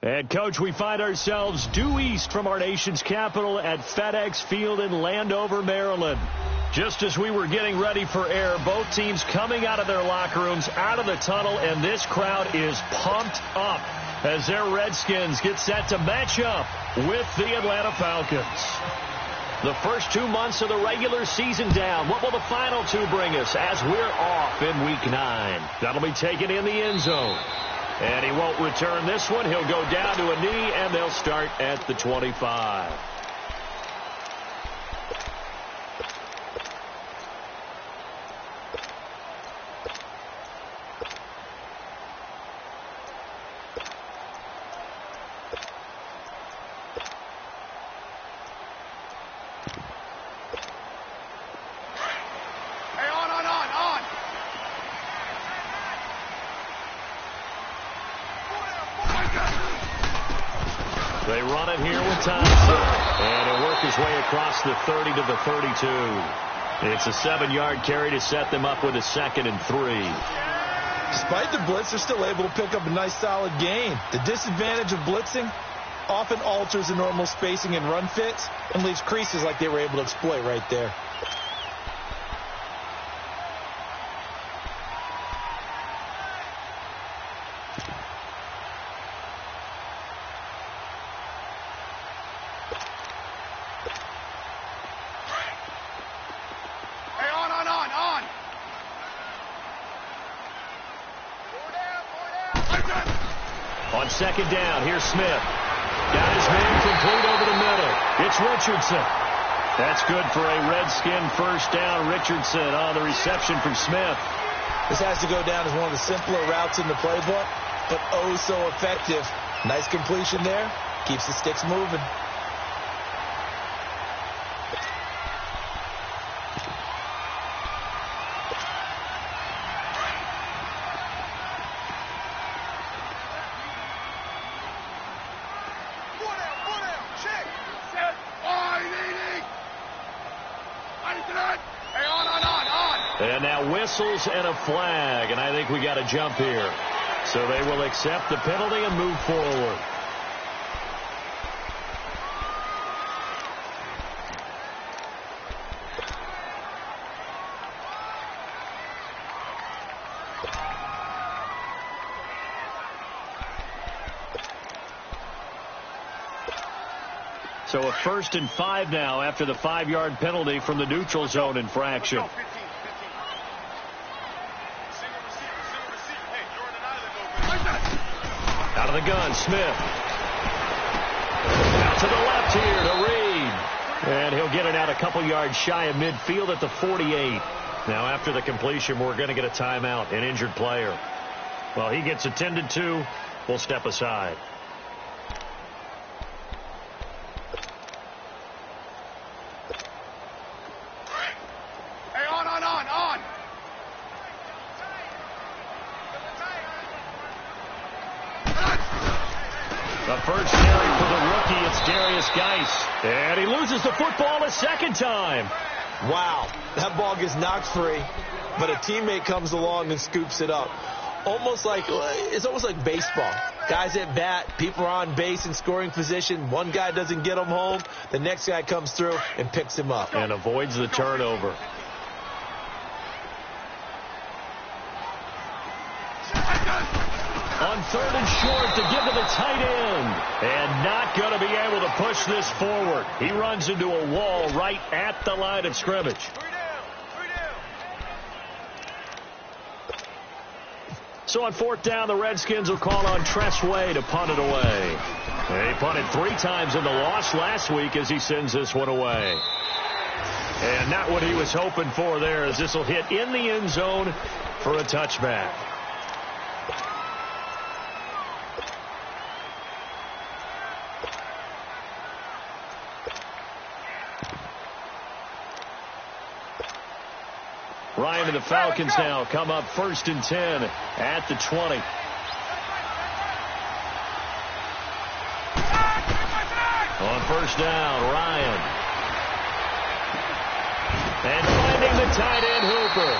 And, Coach, we find ourselves due east from our nation's capital at FedEx Field in Landover, Maryland. Just as we were getting ready for air, both teams coming out of their locker rooms, out of the tunnel, and this crowd is pumped up as their Redskins get set to match up with the Atlanta Falcons. The first 2 months of the regular season down. What will the final two bring us as we're off in Week 9? That'll be taken in the end zone. And he won't return this one. He'll go down to a knee, and they'll start at the 25. They run it here with time. And he'll work his way across the 30 to the 32. It's a 7-yard carry to set them up with a 2nd and 3. Despite the blitz, they're still able to pick up a nice solid gain. The disadvantage of blitzing often alters the normal spacing and run fits and leaves creases like they were able to exploit right there. On second down, here's Smith. Got his man complete over the middle. It's Richardson. That's good for a Redskin first down. Richardson on the reception from Smith. This has to go down as one of the simpler routes in the playbook, but oh so effective. Nice completion there. Keeps the sticks moving. And now whistles and a flag, and I think we got a jump here. So they will accept the penalty and move forward. So a 1st and 5 now after the 5-yard penalty from the neutral zone infraction. Out of the gun, Smith. Out to the left here to Reed. And he'll get it out a couple yards shy of midfield at the 48. Now after the completion, we're going to get a timeout, an injured player. Well, he gets attended to. We'll step aside. The first carry for the rookie, it's Darius Geis. And he loses the football a second time. Wow, that ball gets knocked free, but a teammate comes along and scoops it up. It's almost like baseball. Guys at bat, people are on base in scoring position. One guy doesn't get him home. The next guy comes through and picks him up. And avoids the turnover. On 3rd and short to give to the tight end. And not going to be able to push this forward. He runs into a wall right at the line of scrimmage. So on 4th down, the Redskins will call on Tressway to punt it away. He punted 3 times in the loss last week as he sends this one away. And not what he was hoping for there, as this will hit in the end zone for a touchback. Ryan and the Falcons now come up 1st and 10 at the 20. On 1st down, Ryan. And finding the tight end, Hooper.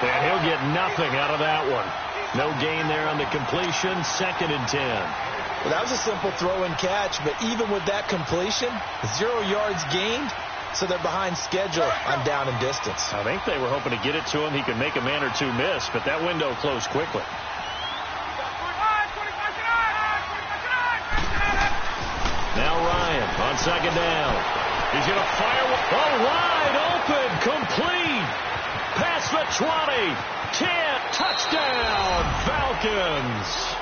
And he'll get nothing out of that one. No gain there on the completion, 2nd and 10. Well, that was a simple throw and catch, but even with that completion, 0 yards gained. So they're behind schedule on down and distance. I think they were hoping to get it to him. He could make a man or two miss, but that window closed quickly. Now Ryan on 2nd down. He's going to fire. Oh, wide open, complete. Past the 20. 10, touchdown, Falcons.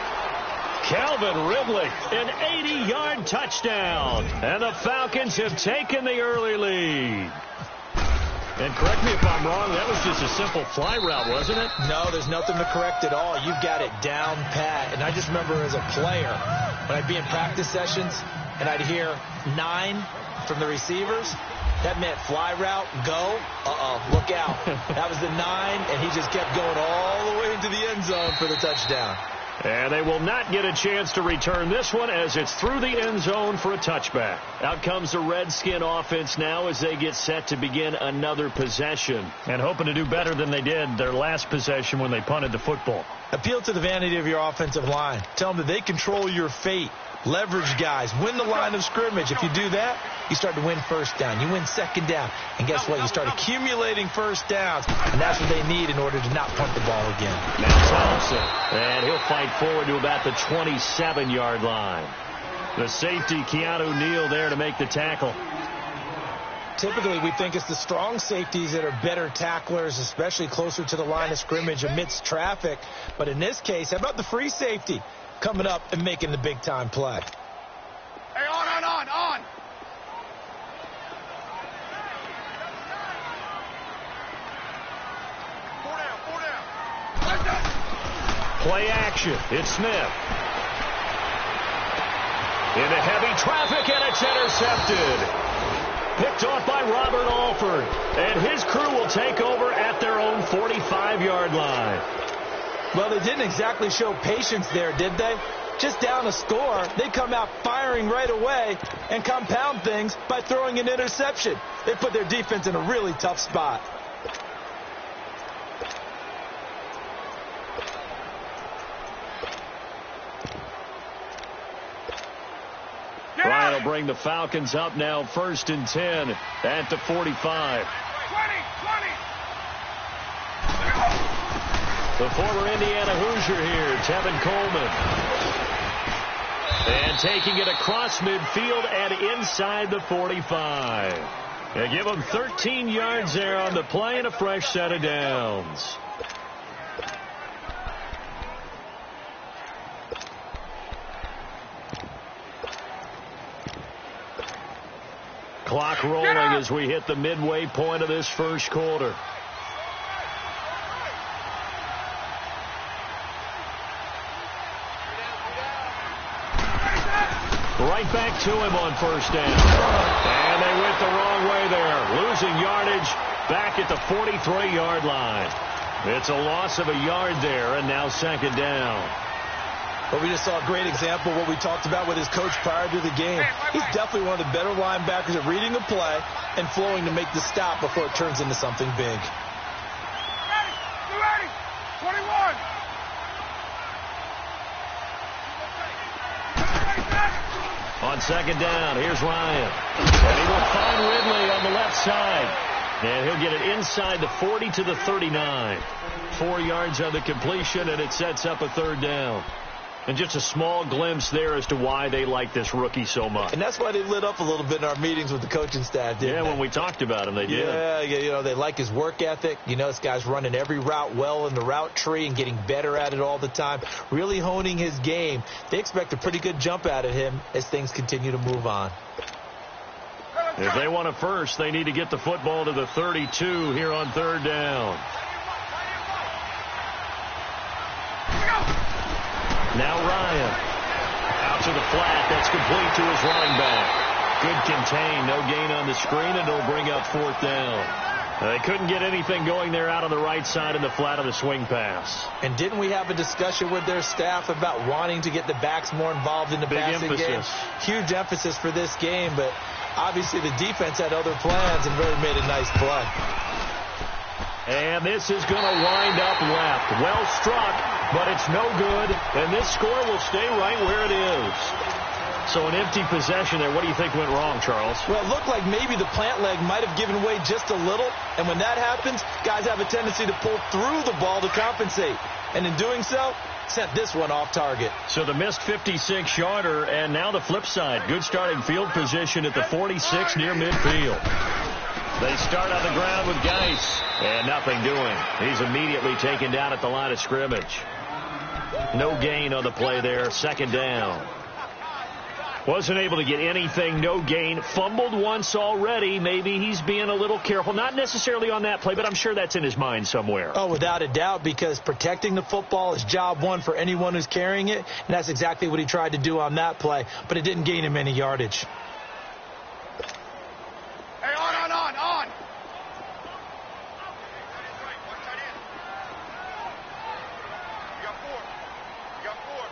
Calvin Ridley, an 80-yard touchdown. And the Falcons have taken the early lead. And correct me if I'm wrong, that was just a simple fly route, wasn't it? No, there's nothing to correct at all. You've got it down pat. And I just remember as a player, when I'd be in practice sessions and I'd hear 9 from the receivers, that meant fly route, go, look out. That was the 9, and he just kept going all the way into the end zone for the touchdown. And they will not get a chance to return this one as it's through the end zone for a touchback. Out comes the Redskin offense now as they get set to begin another possession. And hoping to do better than they did their last possession when they punted the football. Appeal to the vanity of your offensive line. Tell them that they control your fate. Leverage guys. Win the line of scrimmage. If you do that, you start to win 1st down. You win 2nd down. And guess what? You start accumulating 1st downs. And that's what they need in order to not punt the ball again. Now Thompson. And he'll fight forward to about the 27-yard line. The safety, Keanu Neal, there to make the tackle. Typically, we think it's the strong safeties that are better tacklers, especially closer to the line of scrimmage amidst traffic. But in this case, how about the free safety? coming up and making the big-time play. Hey, on. Four down. Play action. It's Smith. Into heavy traffic, and it's intercepted. Picked off by Robert Alford. And his crew will take over at their own 45-yard line. Well, they didn't exactly show patience there, did they? Just down a score, they come out firing right away and compound things by throwing an interception. They put their defense in a really tough spot. Ryan will bring the Falcons up now, 1st and 10 at the 45. 20. The former Indiana Hoosier here, Tevin Coleman. And taking it across midfield and inside the 45. They give him 13 yards there on the play and a fresh set of downs. Clock rolling as we hit the midway point of this first quarter. Right back to him on 1st down. And they went the wrong way there. Losing yardage back at the 43-yard line. It's a loss of a yard there, and now 2nd down. But we just saw a great example of what we talked about with his coach prior to the game. He's definitely one of the better linebackers at reading a play and flowing to make the stop before it turns into something big. 21. On 2nd down, here's Ryan. And he will find Ridley on the left side. And he'll get it inside the 40 to the 39. 4 yards on the completion, and it sets up a 3rd down. And just a small glimpse there as to why they like this rookie so much. And that's why they lit up a little bit in our meetings with the coaching staff, didn't they? When we talked about him, they did. Yeah, they like his work ethic. This guy's running every route well in the route tree and getting better at it all the time, really honing his game. They expect a pretty good jump out of him as things continue to move on. If they want a first, they need to get the football to the 32 here on 3rd down. Now Ryan. Out to the flat. That's complete to his running back. Good contain. No gain on the screen, and it'll bring up 4th down. They couldn't get anything going there out on the right side in the flat of the swing pass. And didn't we have a discussion with their staff about wanting to get the backs more involved in the passing game? Huge emphasis for this game, but obviously the defense had other plans and really made a nice play. And this is going to wind up left. Well struck, but it's no good. And this score will stay right where it is. So an empty possession there. What do you think went wrong, Charles? Well, it looked like maybe the plant leg might have given way just a little. And when that happens, guys have a tendency to pull through the ball to compensate. And in doing so, sent this one off target. So the missed 56-yarder, and now the flip side. Good starting field position at the 46 near midfield. They start on the ground with Geis, and nothing doing. He's immediately taken down at the line of scrimmage. No gain on the play there, 2nd down. Wasn't able to get anything, no gain. Fumbled once already. Maybe he's being a little careful. Not necessarily on that play, but I'm sure that's in his mind somewhere. Oh, without a doubt, because protecting the football is job one for anyone who's carrying it, and that's exactly what he tried to do on that play, but it didn't gain him any yardage. Hey, on. You got four.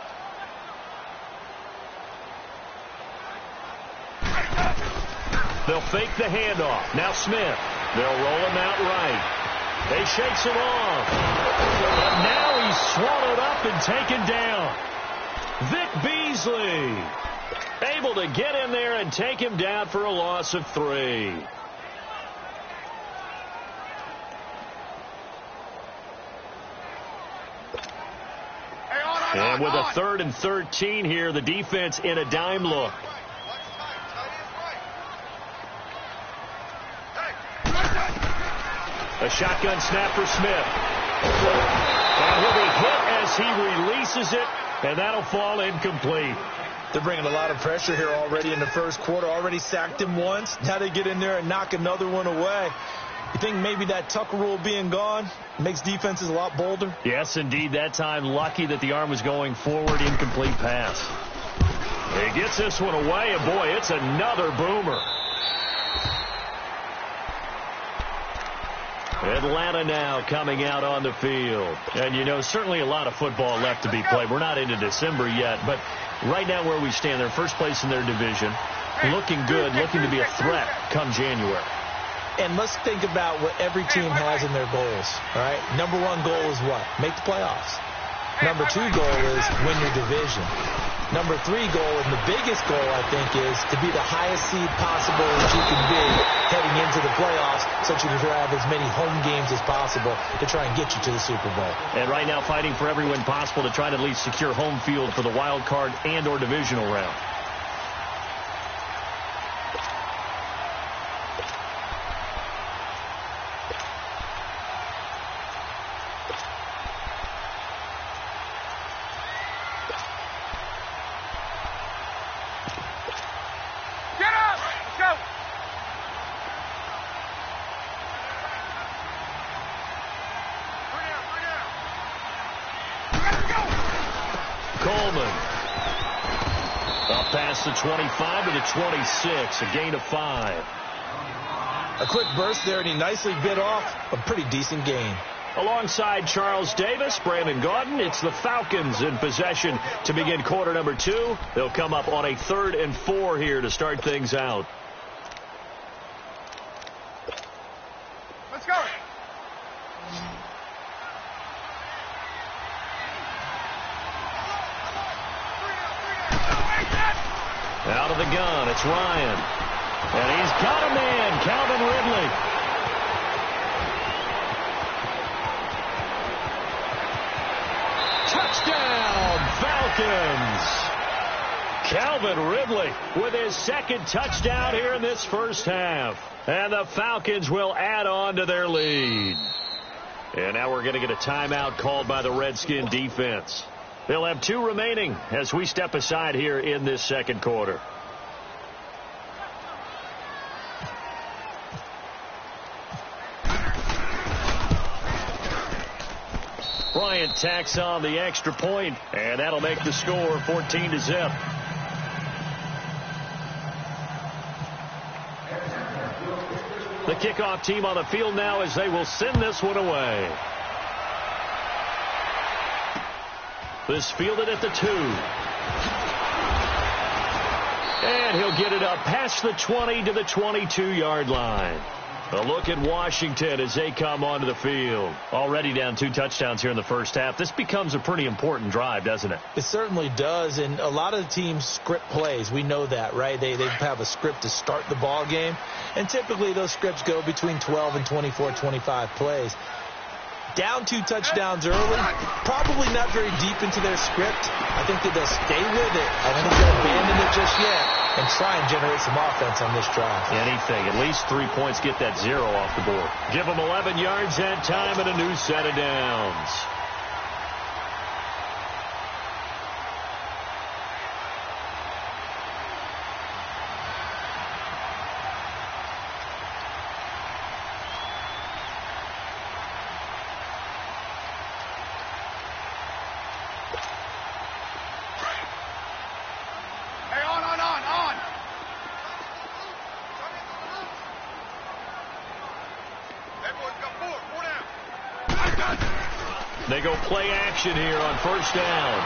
They'll fake the handoff. Now Smith. They'll roll him out right. They shakes him off. And now he's swallowed up and taken down. Vic Beasley able to get in there and take him down for a loss of 3. And with a 3rd and 13 here, the defense in a dime look. A shotgun snap for Smith. And he'll be hit as he releases it And that'll fall incomplete. They're bringing a lot of pressure here already in the first quarter. Already sacked him once. Now they get in there and knock another one away. You think maybe that Tucker rule being gone makes defenses a lot bolder? Yes, indeed. That time, lucky that the arm was going forward. Incomplete pass. He gets this one away, and boy, it's another boomer. Atlanta now coming out on the field. And, you know, certainly a lot of football left to be played. We're not into December yet, but right now where we stand, they're first place in their division, looking good, looking to be a threat come January. And let's think about what every team has in their goals, all right? Number one goal is what? Make the playoffs. Number two goal is win your division. Number three goal, and the biggest goal, I think, is to be the highest seed possible that you can be heading into the playoffs so that you can have as many home games as possible to try and get you to the Super Bowl. And right now fighting for every win possible to try to at least secure home field for the wild card and or divisional round. The 25 to the 26, a gain of 5. A quick burst there, and he nicely bit off a pretty decent gain. Alongside Charles Davis, Brandon Gaudin, it's the Falcons in possession to begin quarter number 2. They'll come up on a 3rd and 4 here to start things out. Let's go. Out of the gun, it's Ryan. And he's got a man, Calvin Ridley. Touchdown, Falcons. Calvin Ridley with his second touchdown here in this first half. And the Falcons will add on to their lead. And now we're going to get a timeout called by the Redskin defense. They'll have 2 remaining as we step aside here in this second quarter. Bryant tacks on the extra point, and that'll make the score 14-0. The kickoff team on the field now as they will send this one away. This fielded at the 2. And he'll get it up past the 20 to the 22-yard line. A look at Washington as they come onto the field. Already down 2 touchdowns here in the first half. This becomes a pretty important drive, doesn't it? It certainly does, and a lot of the teams script plays. We know that, right? They have a script to start the ball game, and typically those scripts go between 12 and 24, 25 plays. Down 2 touchdowns early, probably not very deep into their script. I think that they'll stay with it. I don't think they'll abandon it just yet and try and generate some offense on this drive. Anything. At least 3 points, get that 0 off the board. Give them 11 yards that time and a new set of downs. They go play action here on first down.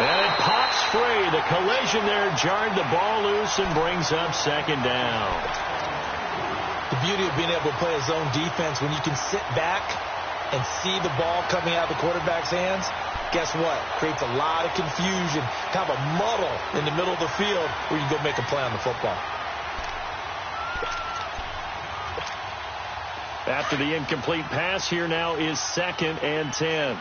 And it pops free. The collision there jarred the ball loose and brings up second down. The beauty of being able to play a zone defense, when you can sit back and see the ball coming out of the quarterback's hands, guess what? Creates a lot of confusion, kind of a muddle in the middle of the field where you can go make a play on the football. After the incomplete pass, here now is 2nd and 10.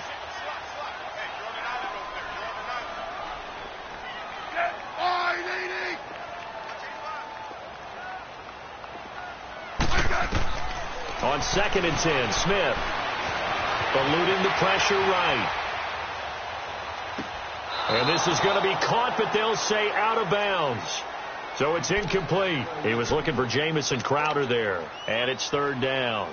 On 2nd and 10, Smith eluding the pressure right. And this is going to be caught, but they'll say out of bounds. So it's incomplete. He was looking for Jamison Crowder there. And it's third down.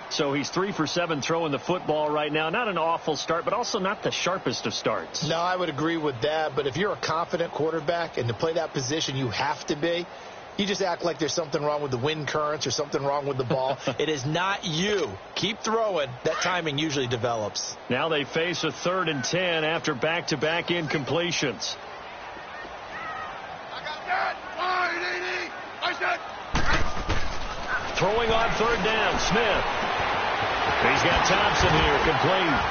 So he's 3 for 7 throwing the football right now. Not an awful start, but also not the sharpest of starts. No, I would agree with that. But if you're a confident quarterback and to play that position, you have to be. You just act like there's something wrong with the wind currents or something wrong with the ball. It is not you. Keep throwing. That timing usually develops. Now they face a 3rd and 10 after back-to-back incompletions. Throwing on 3rd down, Smith. He's got Thompson here, complete.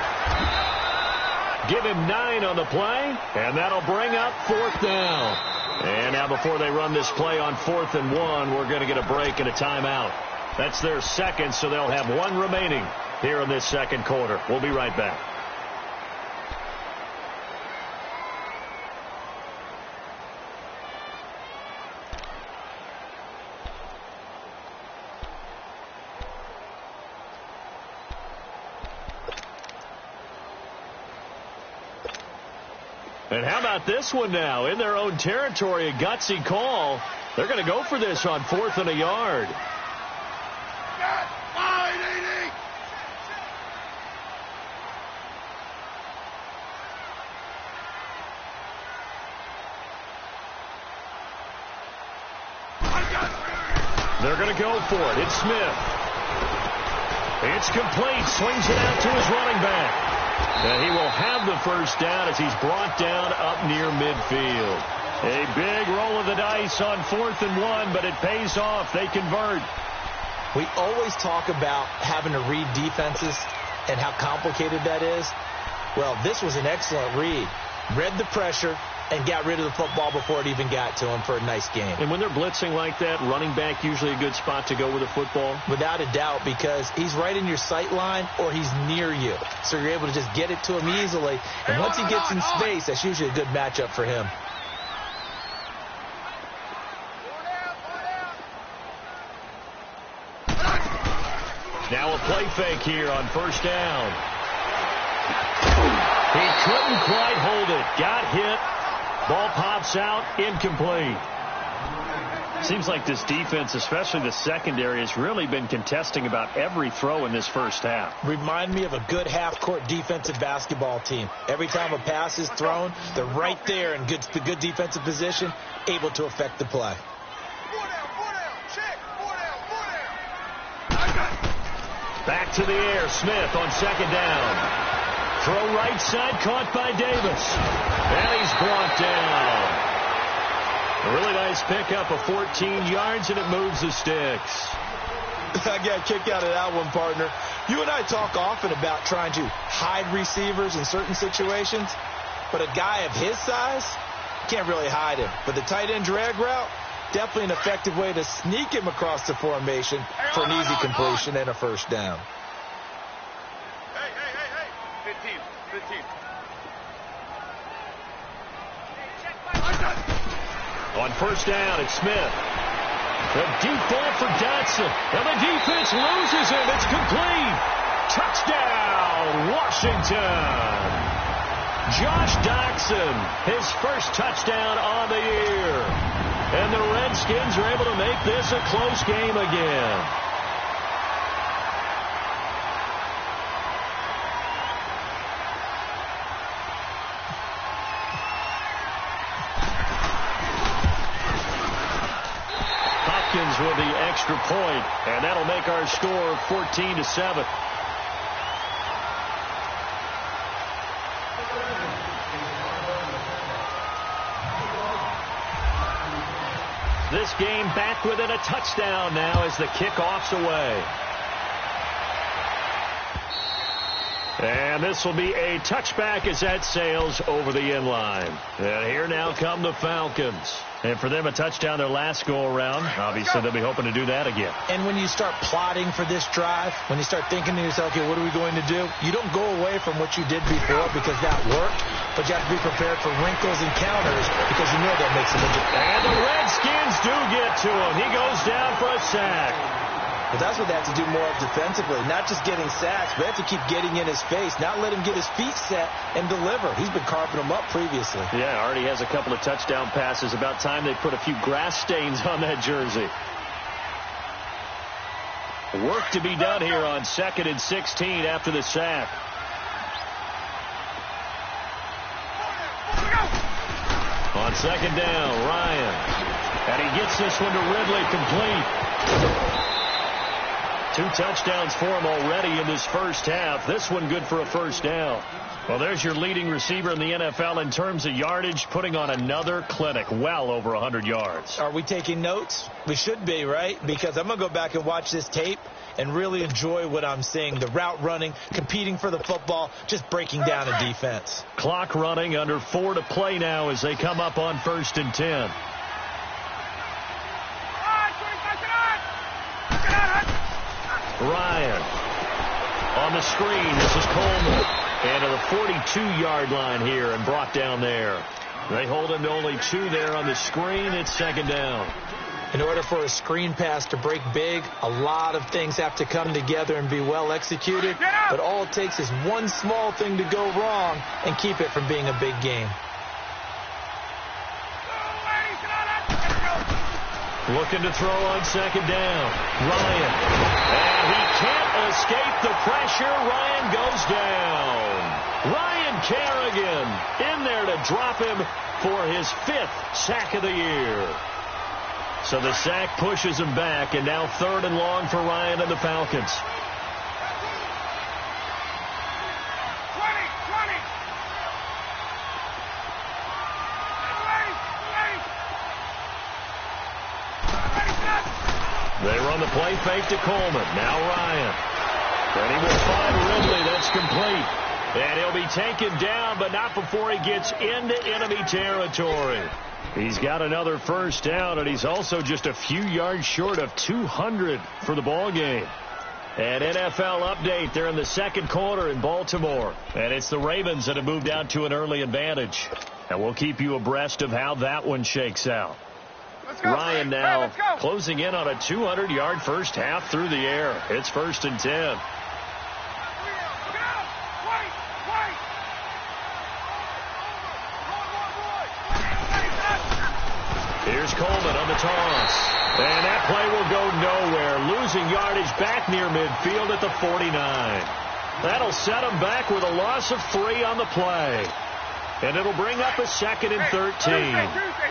Give him 9 on the play, and that'll bring up 4th down. And now before they run this play on 4th and 1, we're going to get a break and a timeout. That's their second, so they'll have 1 remaining here in this second quarter. We'll be right back. And how about this one now? In their own territory, a gutsy call. They're going to go for this on 4th and a yard. They're going to go for it. It's Smith. It's complete. Swings it out to his running back. And he will have the first down as he's brought down up near midfield. A big roll of the dice on 4th and 1, but it pays off. They convert. We always talk about having to read defenses and how complicated that is. Well, this was an excellent read. Read the pressure and got rid of the football before it even got to him for a nice game. And when they're blitzing like that, running back usually a good spot to go with the football? Without a doubt, because he's right in your sight line or he's near you. So you're able to just get it to him easily. And once he gets in space, that's usually a good matchup for him. Now a play fake here on 1st down. He couldn't quite hold it. Got hit. Ball pops out, incomplete. Seems like this defense, especially the secondary, has really been contesting about every throw in this first half. Remind me of a good half-court defensive basketball team. Every time a pass is thrown, they're right there in the good defensive position, able to affect the play. Back to the air, Smith on 2nd down. Throw right side, caught by Davis. And he's brought down. A really nice pickup of 14 yards, and it moves the sticks. I got a kick out of that one, partner. You and I talk often about trying to hide receivers in certain situations, but a guy of his size can't really hide him. But the tight end drag route, definitely an effective way to sneak him across the formation for an easy completion and a first down. On 1st down, it's Smith. The deep ball for Dotson. And the defense loses him. It's complete. Touchdown, Washington. Josh Dotson, his first touchdown on the year. And the Redskins are able to make this a close game again. With the extra point, and that'll make our score 14-7. This game back within a touchdown now as the kickoff's away. And this will be a touchback as that sails over the end line. And here now come the Falcons. And for them, a touchdown their last go-around. Obviously, they'll be hoping to do that again. And when you start plotting for this drive, when you start thinking to yourself, okay, what are we going to do? You don't go away from what you did before because that worked, but you have to be prepared for wrinkles and counters because you know they'll make some. And the Redskins do get to him. He goes down for a sack. But that's what they have to do more of defensively. Not just getting sacks, but they have to keep getting in his face, not let him get his feet set and deliver. He's been carving them up previously. Yeah, already has a couple of touchdown passes. About time they put a few grass stains on that jersey. Work to be done here on 2nd and 16 after the sack. On 2nd down, Ryan. And he gets this one to Ridley, complete. 2 touchdowns for him already in this first half. This one good for a first down. Well, there's your leading receiver in the NFL in terms of yardage, putting on another clinic, well over 100 yards. Are we taking notes? We should be, right? Because I'm going to go back and watch this tape and really enjoy what I'm seeing. The route running, competing for the football, just breaking down a defense. Clock running, under 4 to play now as they come up on 1st and 10. Ryan on the screen. This is Coleman. And to the 42-yard line here and brought down there. They hold him to only 2 there on the screen. It's 2nd down. In order for a screen pass to break big, a lot of things have to come together and be well executed. But all it takes is one small thing to go wrong and keep it from being a big game. Looking to throw on 2nd down. Ryan. And he can't escape the pressure. Ryan goes down. Ryan Kerrigan in there to drop him for his 5th sack of the year. So the sack pushes him back, and now 3rd and long for Ryan and the Falcons. They run the play fake to Coleman. Now Ryan. And he will find Ridley. That's complete. And he'll be taken down, but not before he gets into enemy territory. He's got another first down, and he's also just a few yards short of 200 for the ball game. An NFL update. They're in the 2nd quarter in Baltimore. And it's the Ravens that have moved out to an early advantage. And we'll keep you abreast of how that one shakes out. Ryan now closing in on a 200-yard first half through the air. It's 1st and 10. Here's Coleman on the toss. And that play will go nowhere. Losing yardage back near midfield at the 49. That'll set him back with a loss of 3 on the play. And it'll bring up a 2nd and 13.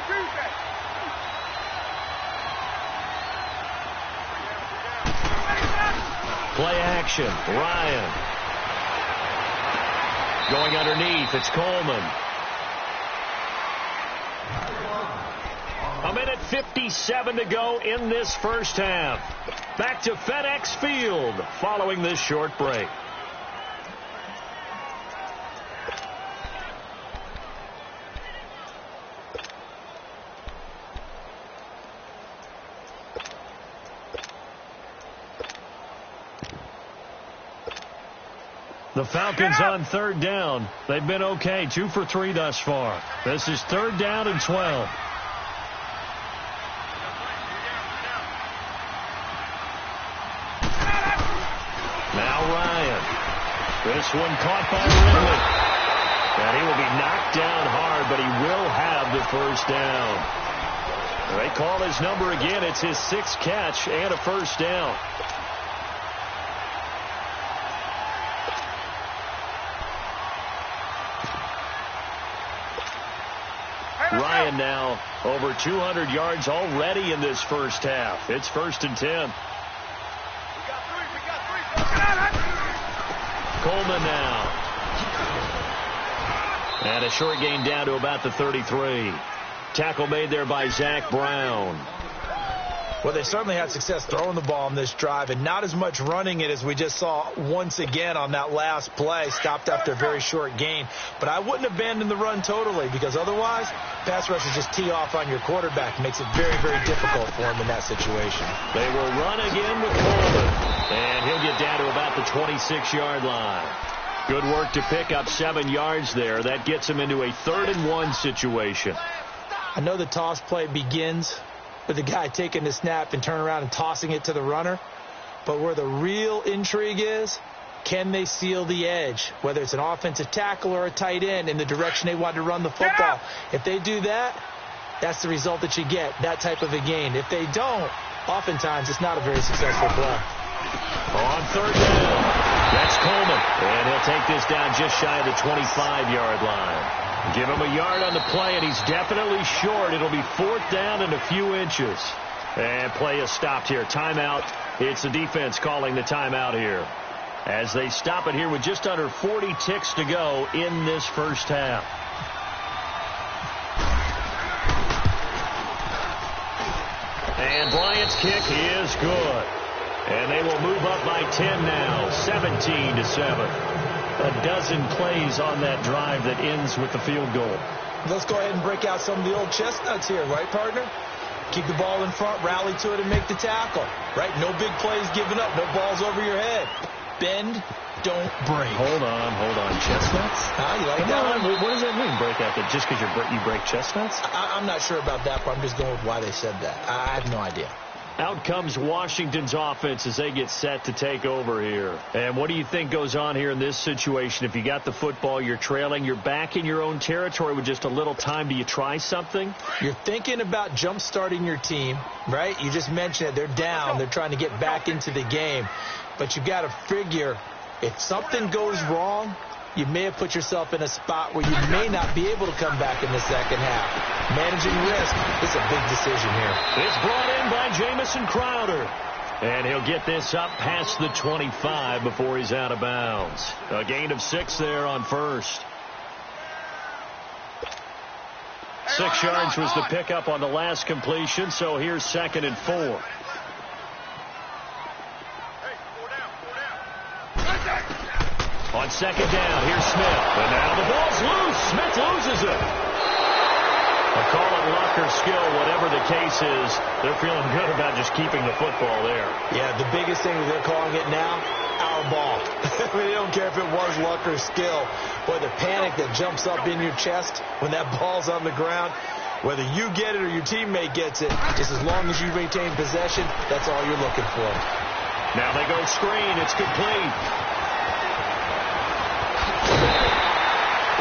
Play action. Ryan. Going underneath. It's Coleman. A minute 57 to go in this first half. Back to FedEx Field following this short break. The Falcons on 3rd down. They've been okay. 2 for 3 thus far. This is 3rd down and 12. Now Ryan. This one caught by Ridley. And he will be knocked down hard, but he will have the first down. They call his number again. It's his 6th catch and a first down. Ryan now over 200 yards already in this first half. It's 1st and 10. Coleman now. And a short gain down to about the 33. Tackle made there by Zach Brown. Well, they certainly had success throwing the ball on this drive and not as much running it as we just saw once again on that last play. Stopped after a very short gain. But I wouldn't abandon the run totally, because otherwise pass rushers just tee off on your quarterback. Makes it very, very difficult for him in that situation. They will run again with Coleman. And he'll get down to about the 26-yard line. Good work to pick up 7 yards there. That gets him into a 3rd and 1 situation. I know the toss play begins with the guy taking the snap and turning around and tossing it to the runner. But where the real intrigue is, can they seal the edge, whether it's an offensive tackle or a tight end, in the direction they want to run the football? If they do that, that's the result that you get, that type of a gain. If they don't, oftentimes it's not a very successful play. On third down, that's Coleman. And he'll take this down just shy of the 25-yard line. Give him a yard on the play, and he's definitely short. It'll be fourth down and a few inches. And play is stopped here. Timeout. It's the defense calling the timeout here, as they stop it here with just under 40 ticks to go in this first half. And Bryant's kick is good. And they will move up by 10 now, 17-7. A dozen plays on that drive that ends with the field goal. Let's go ahead and break out some of the old chestnuts here, right, partner? Keep the ball in front, rally to it, and make the tackle, right? No big plays given up, no balls over your head. Bend, don't break. Hold on. Chestnuts? You like that one? What does that mean, break out? Just because you break chestnuts? I'm not sure about that, but I'm just going with why they said that. I have no idea. Out comes Washington's offense as they get set to take over here. And what do you think goes on here in this situation? If you got the football, you're trailing, you're back in your own territory with just a little time. Do you try something? You're thinking about jump-starting your team, right? You just mentioned it. They're down. They're trying to get back into the game. But you got to figure, if something goes wrong, you may have put yourself in a spot where you may not be able to come back in the second half. Managing risk is a big decision here. It's brought in by Jamison Crowder. And he'll get this up past the 25 before he's out of bounds. A gain of 6 there on first. 6 yards was the pickup on the last completion, so here's 2nd and 4. On 2nd down, here's Smith. And now the ball's loose. Smith loses it. A call on luck or skill, whatever the case is, they're feeling good about just keeping the football there. Yeah, the biggest thing that they're calling it now, our ball. I mean, they don't care if it was luck or skill. Boy, the panic that jumps up in your chest when that ball's on the ground, whether you get it or your teammate gets it, just as long as you maintain possession, that's all you're looking for. Now they go screen. It's complete.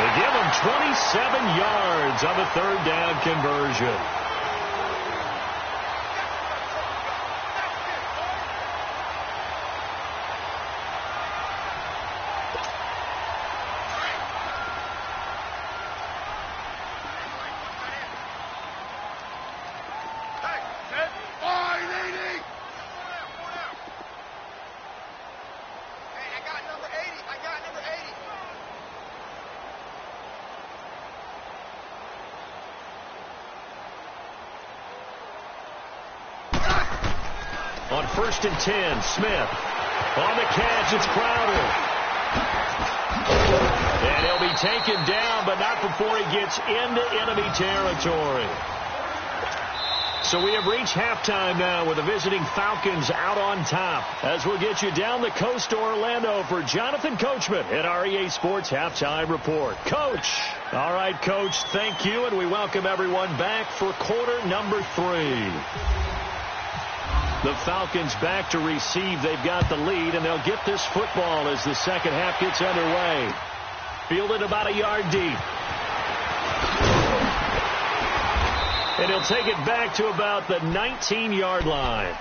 They give him 27 yards on the 3rd down conversion. On 1st and 10, Smith. On the catch, it's Crowder. And he'll be taken down, but not before he gets into enemy territory. So we have reached halftime now with the visiting Falcons out on top. As we'll get you down the coast to Orlando for Jonathan Coachman at our EA Sports Halftime Report. Coach. All right, Coach, thank you, and we welcome everyone back for quarter number 3. The Falcons back to receive. They've got the lead, and they'll get this football as the second half gets underway. Fielded about a yard deep. And he'll take it back to about the 19-yard line.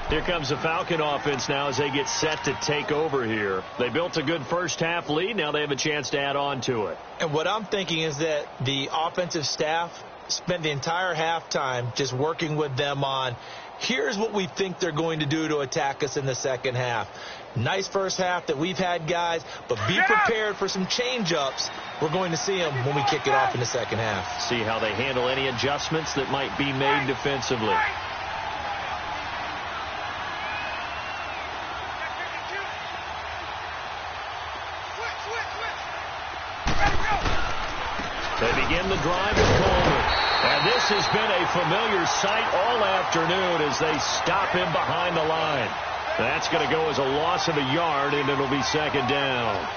Here comes the Falcon offense now as they get set to take over here. They built a good first half lead. Now they have a chance to add on to it. And what I'm thinking is that the offensive staff spent the entire halftime just working with them on, here's what we think they're going to do to attack us in the second half. Nice first half that we've had, guys, but be prepared for some change-ups. We're going to see them when we kick it off in the second half. See how they handle any adjustments that might be made defensively. They begin the drive with Coleman. And this has been a familiar sight all afternoon as they stop him behind the line. That's going to go as a loss of a yard, and it'll be second down.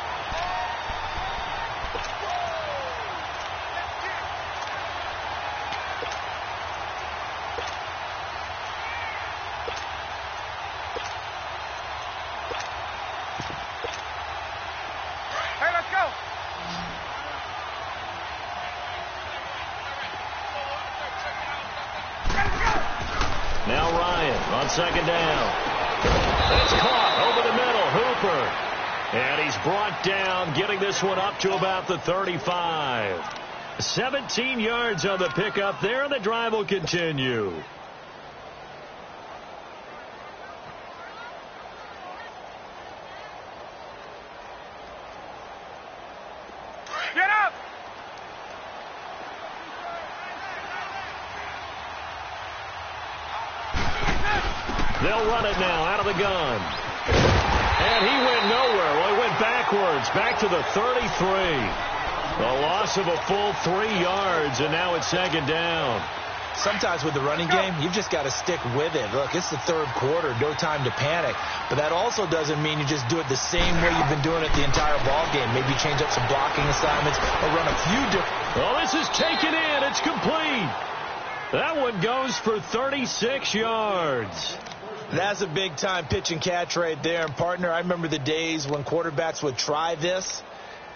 second down. It's caught over the middle. Hooper. And he's brought down, getting this one up to about the 35. 17 yards on the pickup there, and the drive will continue. Get up! They'll run it now out of the gun. And he went nowhere. Well, he went backwards, back to the 33. A loss of a full 3 yards, and now it's second down. Sometimes with the running game, you've just got to stick with it. Look, it's the third quarter, no time to panic. But that also doesn't mean you just do it the same way you've been doing it the entire ball game. Maybe change up some blocking assignments or run a few different. Well, this is taken in. It's complete. That one goes for 36 yards. That's a big-time pitch and catch right there. And, partner, I remember the days when quarterbacks would try this.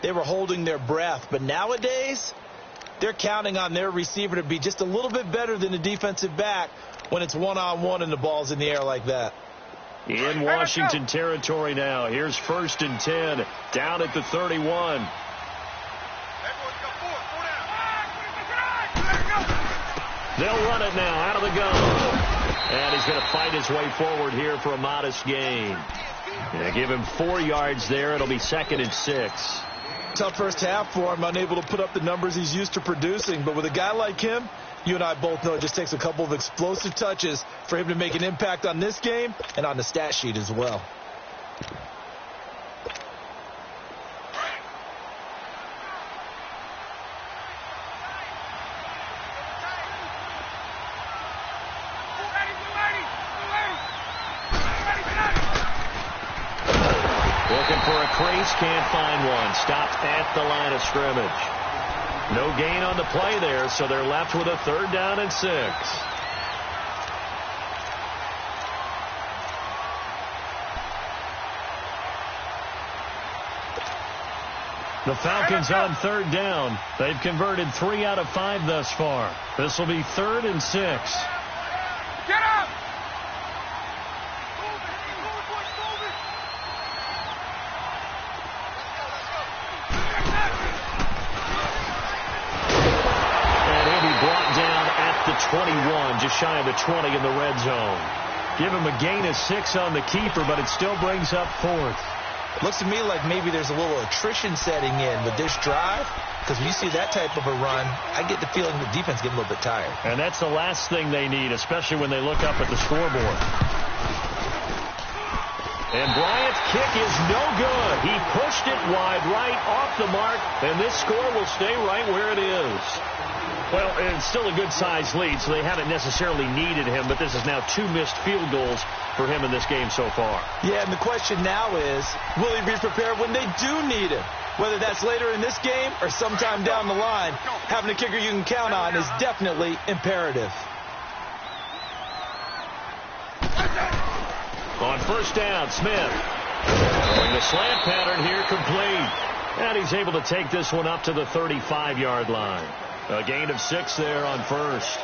They were holding their breath. But nowadays, they're counting on their receiver to be just a little bit better than the defensive back when it's one-on-one and the ball's in the air like that. In Washington territory now. Here's 1st and 10, down at the 31. They'll run it now out of the gun. And he's going to fight his way forward here for a modest gain. Yeah, give him 4 yards there. It'll be 2nd and 6. Tough first half for him, unable to put up the numbers he's used to producing. But with a guy like him, you and I both know it just takes a couple of explosive touches for him to make an impact on this game and on the stat sheet as well. Looking for a crease, can't find one. Stopped at the line of scrimmage. No gain on the play there, so they're left with a 3rd down and 6. The Falcons on 3rd down. They've converted 3 out of 5 thus far. This will be 3rd and 6. Get up! Brought down at the 21, just shy of the 20 in the red zone. Give him a gain of 6 on the keeper, but it still brings up 4th. Looks to me like maybe there's a little attrition setting in with this drive, because when you see that type of a run, I get the feeling the defense getting a little bit tired. And that's the last thing they need, especially when they look up at the scoreboard. And Bryant's kick is no good. He pushed it wide right off the mark, and this score will stay right where it is. Well, it's still a good-sized lead, so they haven't necessarily needed him, but this is now 2 missed field goals for him in this game so far. Yeah, and the question now is, will he be prepared when they do need him? Whether that's later in this game or sometime down the line, having a kicker you can count on is definitely imperative. On 1st down, Smith. Throwing the slant pattern here complete. And he's able to take this one up to the 35-yard line. A gain of 6 there on 1st.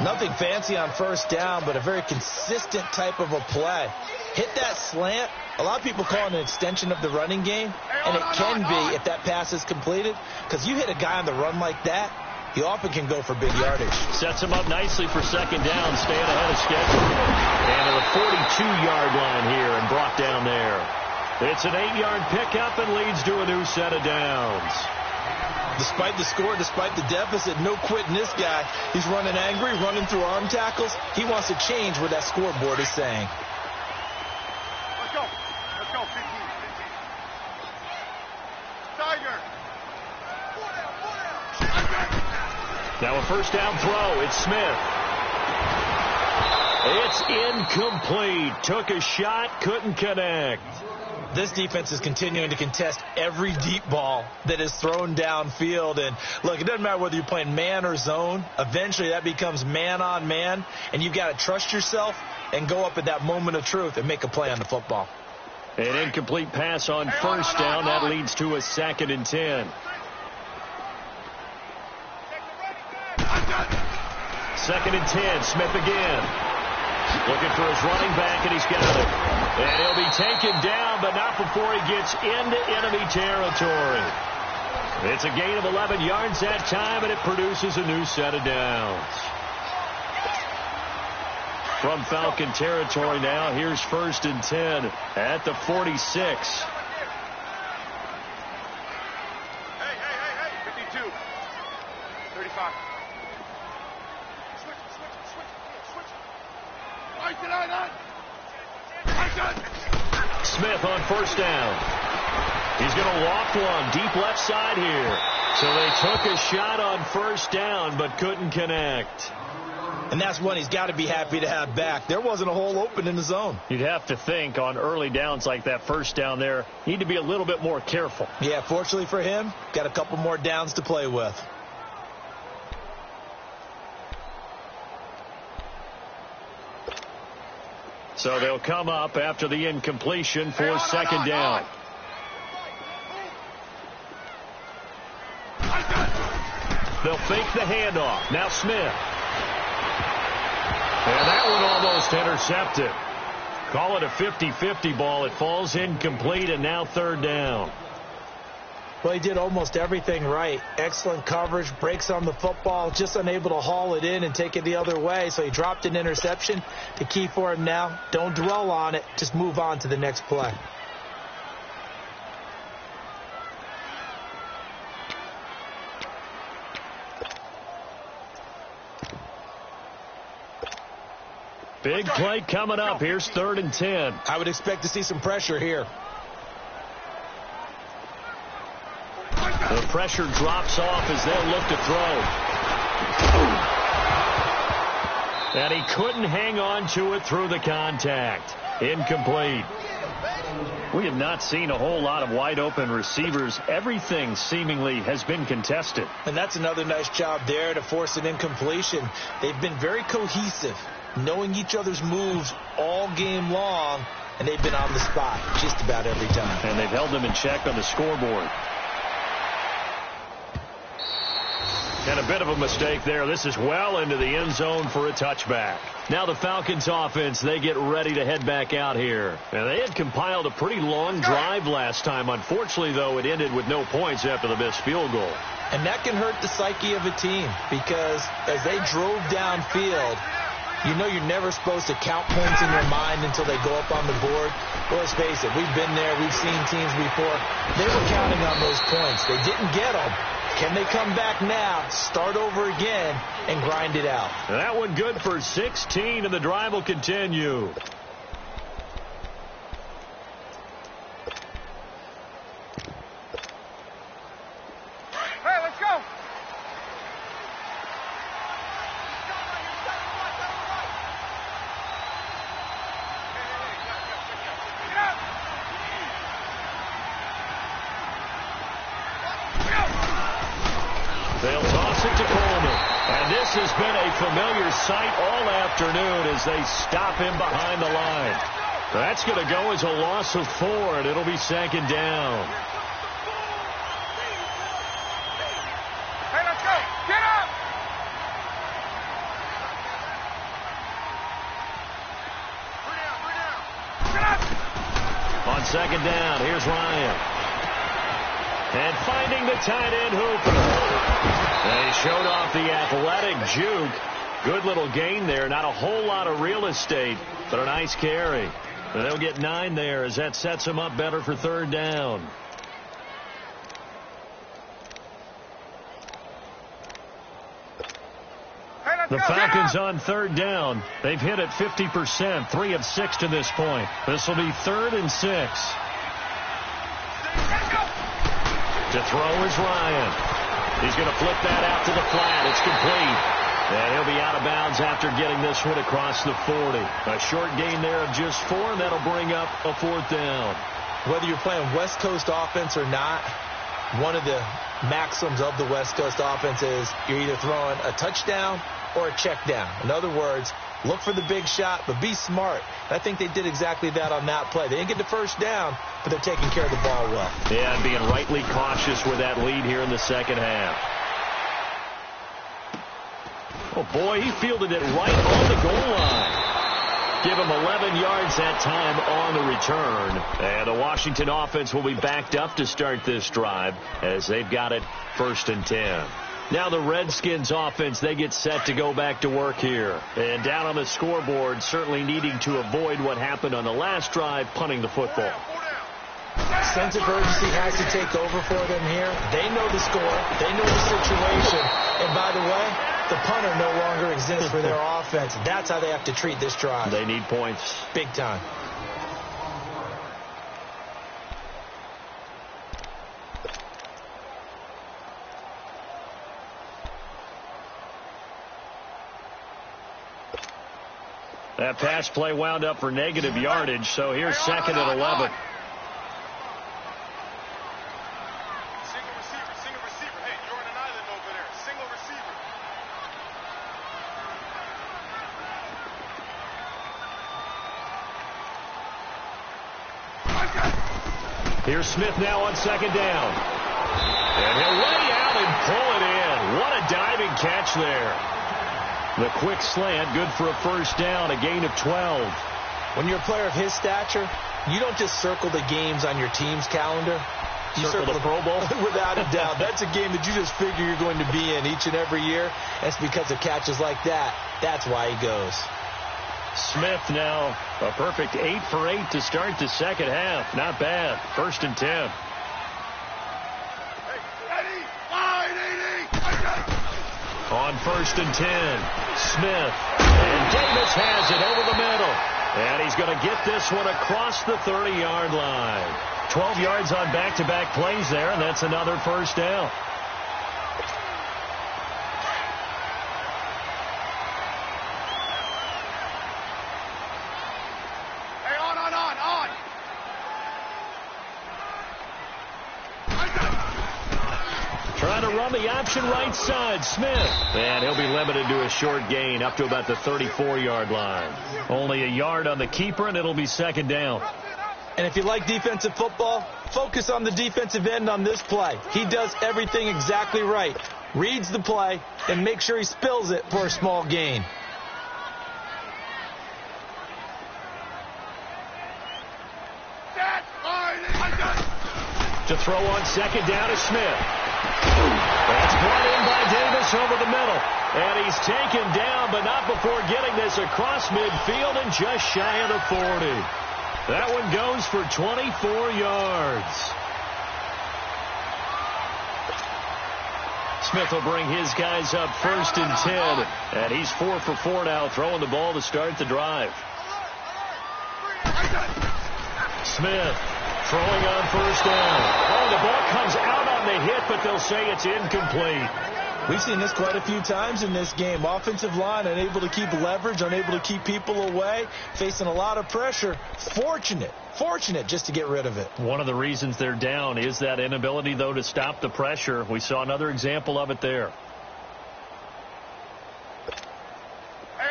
Nothing fancy on 1st down, but a very consistent type of a play. Hit that slant. A lot of people call it an extension of the running game, and it can be if that pass is completed, because you hit a guy on the run like that, he often can go for big yardage. Sets him up nicely for 2nd down, staying ahead of schedule. And to the 42-yard line here and brought down there. It's an 8-yard pickup and leads to a new set of downs. Despite the score, despite the deficit, no quitting this guy. He's running angry, running through arm tackles. He wants to change what that scoreboard is saying. Let's go. Let's go. 15. Tiger. Now a 1st down throw. It's Smith. It's incomplete. Took a shot, couldn't connect. This defense is continuing to contest every deep ball that is thrown downfield. And, look, it doesn't matter whether you're playing man or zone. Eventually that becomes man on man, and you've got to trust yourself and go up at that moment of truth and make a play on the football. An incomplete pass on 1st down. That leads to a 2nd and 10. 2nd and 10. Smith again. Looking for his running back, and he's got it. And he'll be taken down, but not before he gets into enemy territory. It's a gain of 11 yards that time, and it produces a new set of downs. From Falcon territory now, here's 1st and 10 at the 46. Hey, 52. 35. Smith on 1st down. He's going to loft one deep left side here. So they took a shot on 1st down but couldn't connect. And that's one he's got to be happy to have back. There wasn't a hole open in the zone. You'd have to think on early downs like that 1st down there, need to be a little bit more careful. Yeah, fortunately for him, got a couple more downs to play with. So they'll come up after the incompletion for 2nd down. They'll fake the handoff. Now Smith. And that one almost intercepted. Call it a 50-50 ball. It falls incomplete, and now 3rd down. Well, he did almost everything right. Excellent coverage, breaks on the football, just unable to haul it in and take it the other way. So he dropped an interception. The key for him now, don't dwell on it. Just move on to the next play. Big play coming up. Here's 3rd and 10. I would expect to see some pressure here. The pressure drops off as they'll look to throw. And he couldn't hang on to it through the contact. Incomplete. We have not seen a whole lot of wide open receivers. Everything seemingly has been contested. And that's another nice job there to force an incompletion. They've been very cohesive, knowing each other's moves all game long, and they've been on the spot just about every time. And they've held them in check on the scoreboard. And a bit of a mistake there. This is well into the end zone for a touchback. Now the Falcons offense, they get ready to head back out here. And they had compiled a pretty long drive last time. Unfortunately, though, it ended with no points after the missed field goal. And that can hurt the psyche of a team because as they drove downfield, you know you're never supposed to count points in your mind until they go up on the board. Well, let's face it, we've been there. We've seen teams before. They were counting on those points. They didn't get them. Can they come back now, start over again, and grind it out? That one good for 16, and the drive will continue. Hey, let's go. They'll toss it to Coleman. And this has been a familiar sight all afternoon as they stop him behind the line. That's going to go as a loss of 4, and it'll be 2nd down. Hey, let's go. Get up. Get up. On 2nd down, here's Ryan. And finding the tight end Hooper. They showed off the athletic juke. Good little gain there. Not a whole lot of real estate, but a nice carry. And they'll get 9 there as that sets them up better for 3rd down. Hey, let's The go. Falcons on 3rd down. They've hit it 50%, 3 of 6 to this point. This will be 3rd and 6. To throw is Ryan. He's going to flip that out to the flat. It's complete. And he'll be out of bounds after getting this one across the 40. A short gain there of just 4, and that'll bring up a 4th down. Whether you're playing West Coast offense or not, one of the maxims of the West Coast offense is you're either throwing a touchdown or a check down. In other words, look for the big shot, but be smart. I think they did exactly that on that play. They didn't get the 1st down, but they're taking care of the ball well. Yeah, and being rightly cautious with that lead here in the 2nd half. Oh, boy, he fielded it right on the goal line. Give him 11 yards that time on the return. And the Washington offense will be backed up to start this drive as they've got it 1st and 10. Now the Redskins offense, they get set to go back to work here. And down on the scoreboard, certainly needing to avoid what happened on the last drive, punting the football. Sense of urgency has to take over for them here. They know the score. They know the situation. And by the way, the punter no longer exists for their offense. That's how they have to treat this drive. They need points. Big time. That pass play wound up for negative yardage, so here's 2nd and 11. Single receiver. Hey, you're on an island over there. Single receiver. Here's Smith now on 2nd down. And he'll lay out and pull it in. What a diving catch there. The quick slant, good for a 1st down, a gain of 12. When you're a player of his stature, you don't just circle the games on your team's calendar. You circle the Pro Bowl? Without a doubt. That's a game that you just figure you're going to be in each and every year. That's because of catches like that. That's why he goes. Smith now a perfect 8 for 8 to start the second half. Not bad. 1st and 10. On 1st and 10, Smith. And Davis has it over the middle. And he's going to get this one across the 30-yard line. 12 yards on back-to-back plays there, and that's another 1st down. Hey, on. Trying to run the option right side, Smith. And he'll be limited to a short gain up to about the 34-yard line. Only a yard on the keeper, and it'll be 2nd down. And if you like defensive football, focus on the defensive end on this play. He does everything exactly right. Reads the play and makes sure he spills it for a small gain. To throw on 2nd down is Smith. That's brought in by Davis over the middle. And he's taken down, but not before getting this across midfield and just shy of the 40. That one goes for 24 yards. Smith will bring his guys up 1st and 10. And he's 4 for 4 now, throwing the ball to start the drive. Smith throwing on 1st down. Oh, the ball comes out on the hit, but they'll say it's incomplete. We've seen this quite a few times in this game. Offensive line unable to keep leverage, unable to keep people away, facing a lot of pressure. Fortunate just to get rid of it. One of the reasons they're down is that inability, though, to stop the pressure. We saw another example of it there.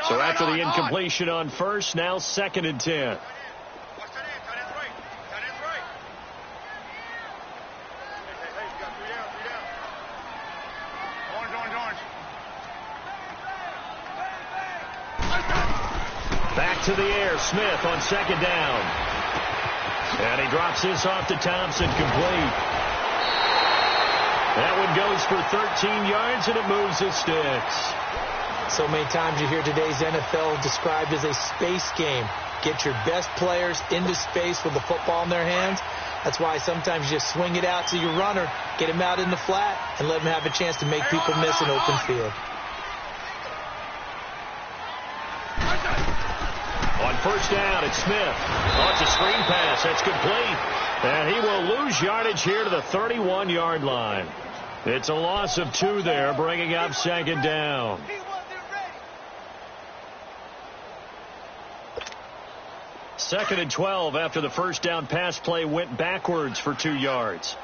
So after the incompletion on 1st, now 2nd and 10. Back to the air, Smith on 2nd down. And he drops this off to Thompson, complete. That one goes for 13 yards, and it moves the sticks. So many times you hear today's NFL described as a space game. Get your best players into space with the football in their hands. That's why sometimes you just swing it out to your runner, get him out in the flat, and let him have a chance to make people miss an open field. On 1st down, it's Smith. Oh, it's a screen pass. That's complete. And he will lose yardage here to the 31-yard line. It's a loss of 2 there, bringing up 2nd down. Second and 12 after the 1st down pass play went backwards for 2 yards.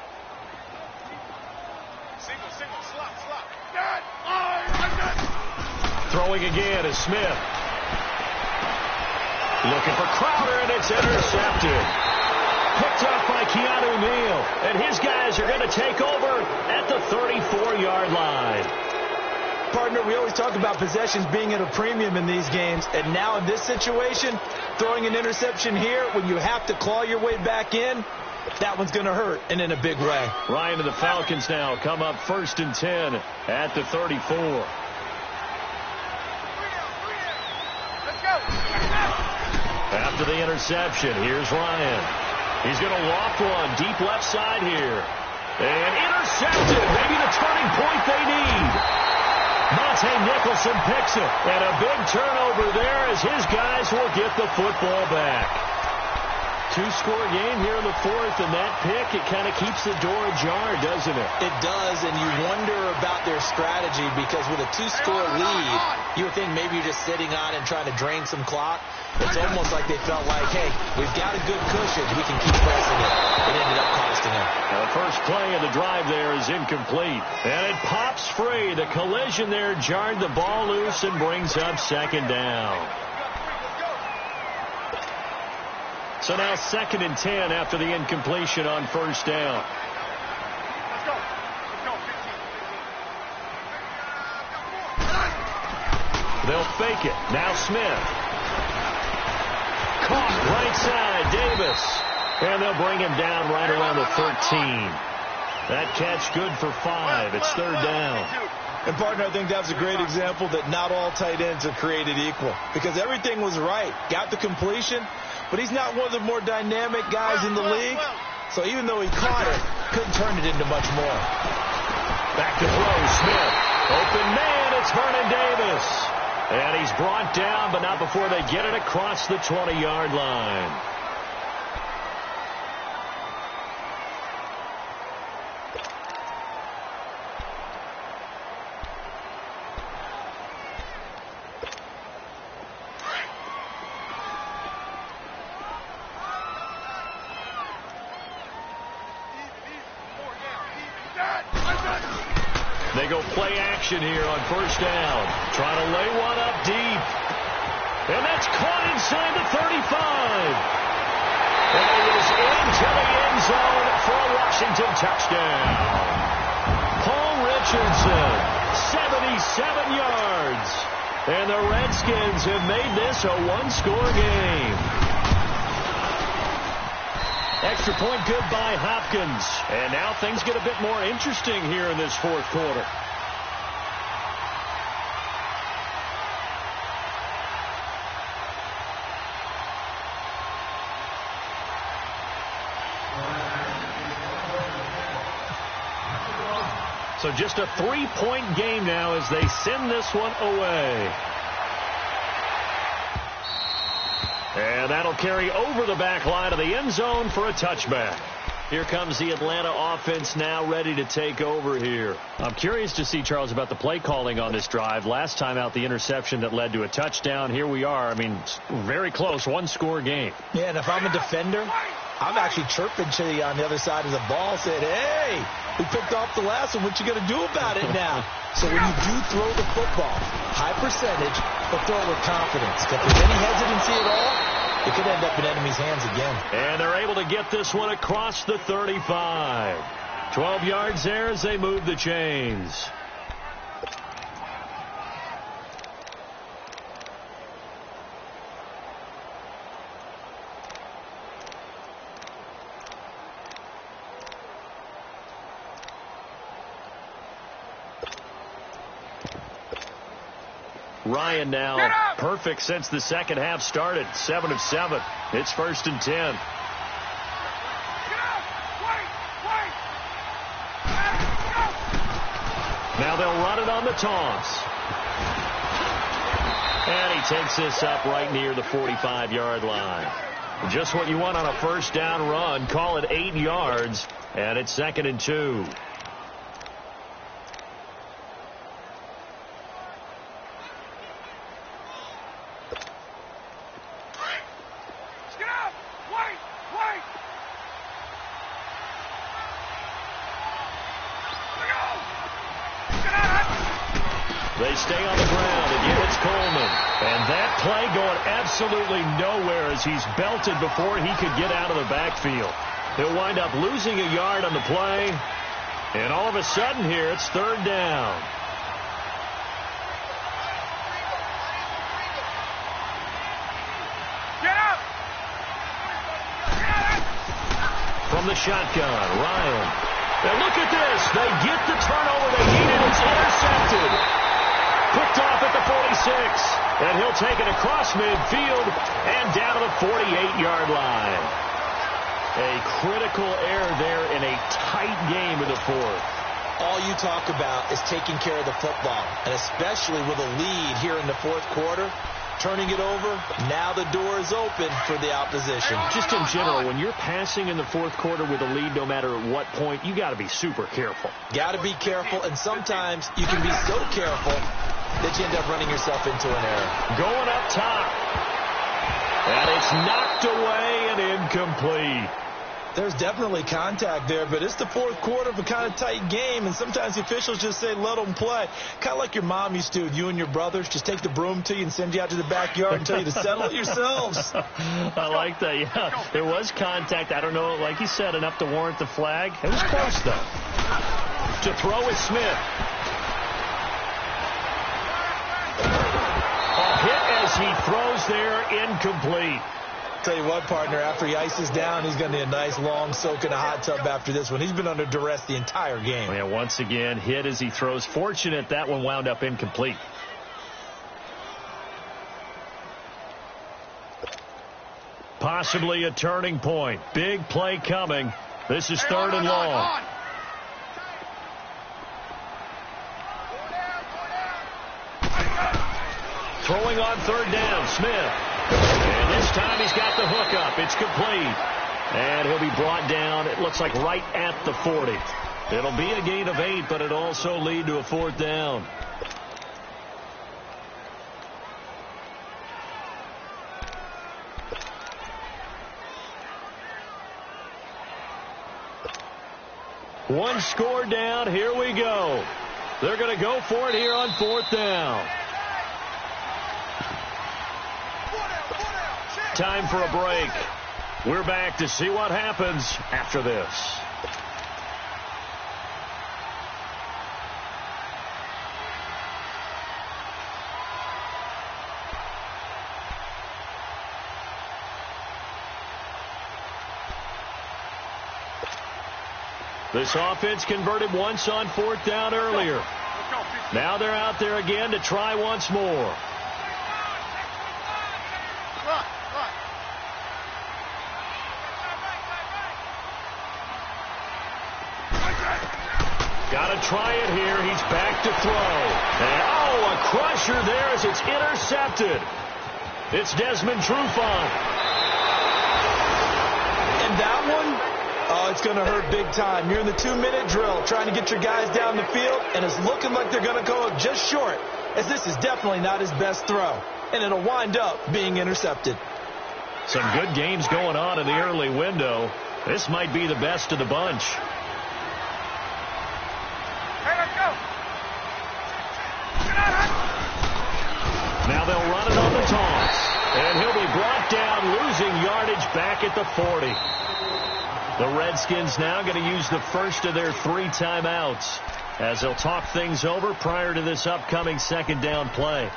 Single, slot. Throwing again is Smith. Looking for Crowder, and it's intercepted. Picked up by Keanu Neal. And his guys are going to take over at the 34-yard line. Partner, we always talk about possessions being at a premium in these games, and now in this situation, throwing an interception here when you have to claw your way back in, that one's going to hurt, and in a big way. Ryan and the Falcons now come up 1st and 10 at the 34. After the interception, here's Ryan. He's going to loft one deep left side here. And intercepted. Maybe the turning point they need. Monte Nicholson picks it. And a big turnover there as his guys will get the football back. Two-score game here in the 4th, and that pick, it kind of keeps the door ajar, doesn't it? It does, and you wonder about their strategy because with a 2-score lead, you would think maybe you're just sitting on and trying to drain some clock. It's almost like they felt like, hey, we've got a good cushion. We can keep pressing it. It ended up costing them. The first play of the drive there is incomplete. And it pops free. The collision there jarred the ball loose and brings up 2nd down. So now 2nd and 10 after the incompletion on 1st down. They'll fake it. Now Smith. Caught right side, Davis. And they'll bring him down right around the 13. That catch good for 5. It's 3rd down. And, partner, I think that's a great example that not all tight ends are created equal. Because everything was right. Got the completion, but he's not one of the more dynamic guys in the league. So even though he caught it, couldn't turn it into much more. Back to throw, Smith. Open man, it's Vernon Davis. And he's brought down, but not before they get it across the 20-yard line. They go play action here on 1st down. Trying to lay one up deep. And that's caught inside the 35. And it is into the end zone for a Washington touchdown. Paul Richardson, 77 yards. And the Redskins have made this a one-score game. Extra point good by Hopkins. And now things get a bit more interesting here in this 4th quarter. So just a 3-point game now as they send this one away. And that'll carry over the back line of the end zone for a touchback. Here comes the Atlanta offense now ready to take over here. I'm curious to see, Charles, about the play calling on this drive. Last time out, the interception that led to a touchdown. Here we are. I mean, very close, one-score game. Yeah, and if I'm a defender, I'm actually chirping to you on the other side of the ball, saying, hey, we picked off the last one. What you going to do about it now? So when you do throw the football, high percentage, but throw it with confidence. If there's any hesitancy at all, it could end up in enemy's hands again. And they're able to get this one across the 35. 12 yards there as they move the chains. Ryan now perfect since the second half started. 7 of 7. It's 1st and 10. Now they'll run it on the toss. And he takes this up right near the 45-yard line. Just what you want on a 1st down run. Call it 8 yards. And it's 2nd and 2. They stay on the ground. Again, it's Coleman. And that play going absolutely nowhere as he's belted before he could get out of the backfield. He'll wind up losing a yard on the play. And all of a sudden here, it's 3rd down. from the shotgun. Ryan. And look at this. They get the turnover they needed. It's intercepted. Picked off at the 46. And he'll take it across midfield and down to the 48-yard line. A critical error there in a tight game in the fourth. All you talk about is taking care of the football, and especially with a lead here in the fourth quarter, turning it over, now the door is open for the opposition. Just in general, when you're passing in the fourth quarter with a lead, no matter at what point, you got to be super careful. Got to be careful, and sometimes you can be so careful that you end up running yourself into an error. Going up top. And it's knocked away and incomplete. There's definitely contact there, but it's the fourth quarter of a kind of tight game, and sometimes the officials just say, let them play. Kind of like your mom used to with you and your brothers. Just take the broom to you and send you out to the backyard and tell you to settle it yourselves. I like that, yeah. There was contact. I don't know, like you said, enough to warrant the flag. It was close, though. To throw is Smith. A hit as he throws there, incomplete. Tell you what, partner, after he ices down, he's going to need a nice long soak in a hot tub after this one. He's been under duress the entire game. Yeah, once again, hit as he throws. Fortunate that one wound up incomplete. Possibly a turning point. Big play coming. This is third and long. Throwing on third down, Smith. And this time he's got the hook up. It's complete. And he'll be brought down, it looks like, right at the 40. It'll be a gain of 8, but it'll also lead to a fourth down. One score down. Here we go. They're going to go for it here on fourth down. Time for a break. We're back to see what happens after this. This offense converted once on fourth down earlier. Now they're out there again to try once more. Got to try it here. He's back to throw. And, oh, a crusher there as it's intercepted. It's Desmond Trufant. And that one, it's going to hurt big time. You're in the 2-minute drill trying to get your guys down the field, and it's looking like they're going to go just short, as this is definitely not his best throw. And it'll wind up being intercepted. Some good games going on in the early window. This might be the best of the bunch. Now they'll run it on the toss. And he'll be brought down, losing yardage back at the 40. The Redskins now going to use the first of their 3 timeouts as they'll talk things over prior to this upcoming second down play.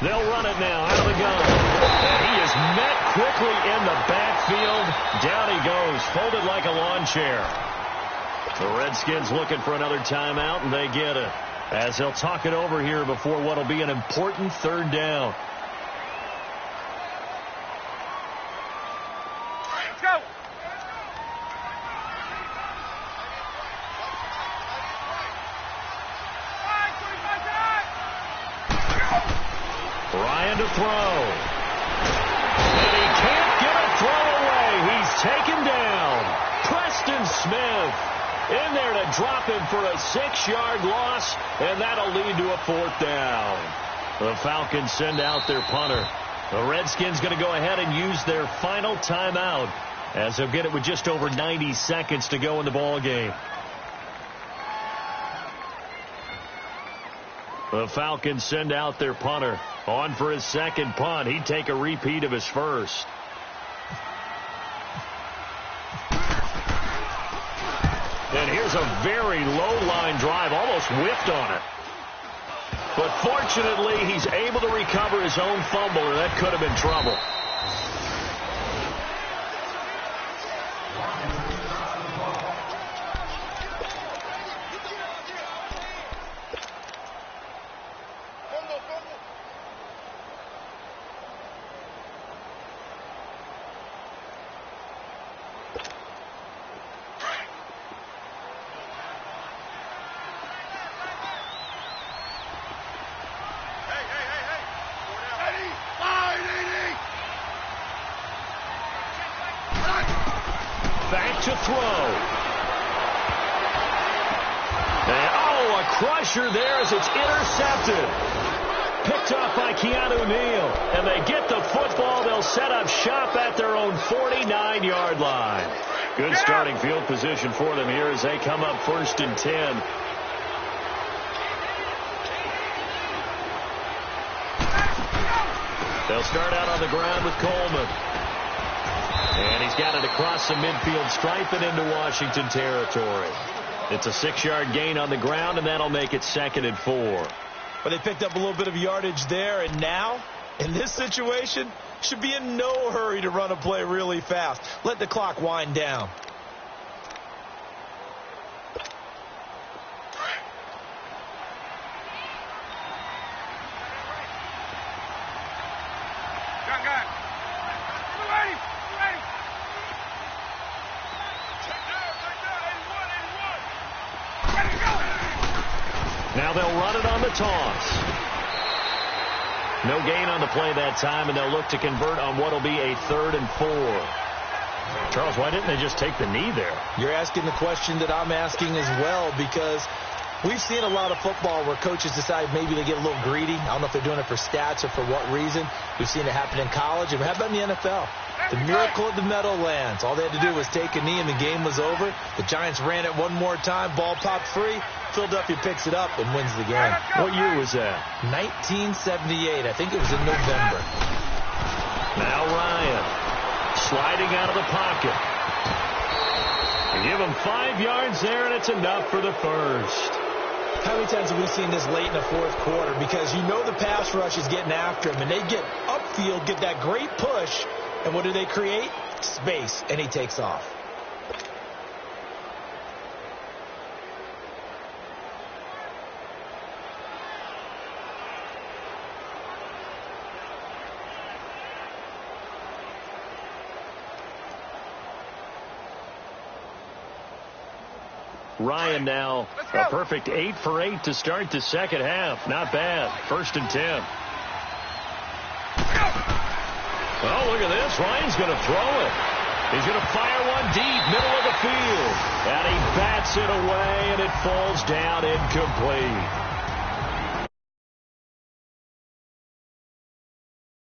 They'll run it now out of the gun. And he is met quickly in the backfield. Down he goes, folded like a lawn chair. The Redskins looking for another timeout, and they get it. As they'll talk it over here before what will be an important third down. Ryan to throw. And he can't get a throw away. He's taken down. Preston Smith in there to drop him for a 6-yard loss, and that'll lead to a fourth down. The Falcons send out their punter. The Redskins going to go ahead and use their final timeout as they'll get it with just over 90 seconds to go in the ball game. The Falcons send out their punter. On for his second punt. He'd take a repeat of his first. And here's a very low-line drive, almost whiffed on it. But fortunately, he's able to recover his own fumble, or that could have been trouble. Back to throw. And, a crusher there as it's intercepted. Picked off by Keanu Neal. And they get the football. They'll set up shop at their own 49-yard line. Good starting field position for them here as they come up 1st and 10. They'll start out on the ground with Coleman. And he's got it across the midfield stripe and into Washington territory. It's a 6-yard gain on the ground, and that'll make it 2nd and 4. But they picked up a little bit of yardage there, and now, in this situation, should be in no hurry to run a play really fast. Let the clock wind down. Now they'll run it on the toss. No gain on the play that time, and they'll look to convert on what will be a 3rd and 4. Charles, why didn't they just take the knee there? You're asking the question that I'm asking as well, because we've seen a lot of football where coaches decide maybe they get a little greedy. I don't know if they're doing it for stats or for what reason. We've seen it happen in college, and how about in the NFL? The miracle of the Meadowlands. All they had to do was take a knee, and the game was over. The Giants ran it one more time. Ball popped free. Philadelphia picks it up and wins the game. What year was that? 1978. I think it was in November. Now Ryan sliding out of the pocket. They give him 5 yards there, and it's enough for the first. How many times have we seen this late in the 4th quarter? Because you know the pass rush is getting after him, and they get upfield, get that great push, and what do they create? Space, and he takes off. Ryan now a perfect 8 for 8 to start the second half. Not bad. 1st and 10. Oh, look at this. Ryan's going to throw it. He's going to fire one deep, middle of the field. And he bats it away, and it falls down incomplete.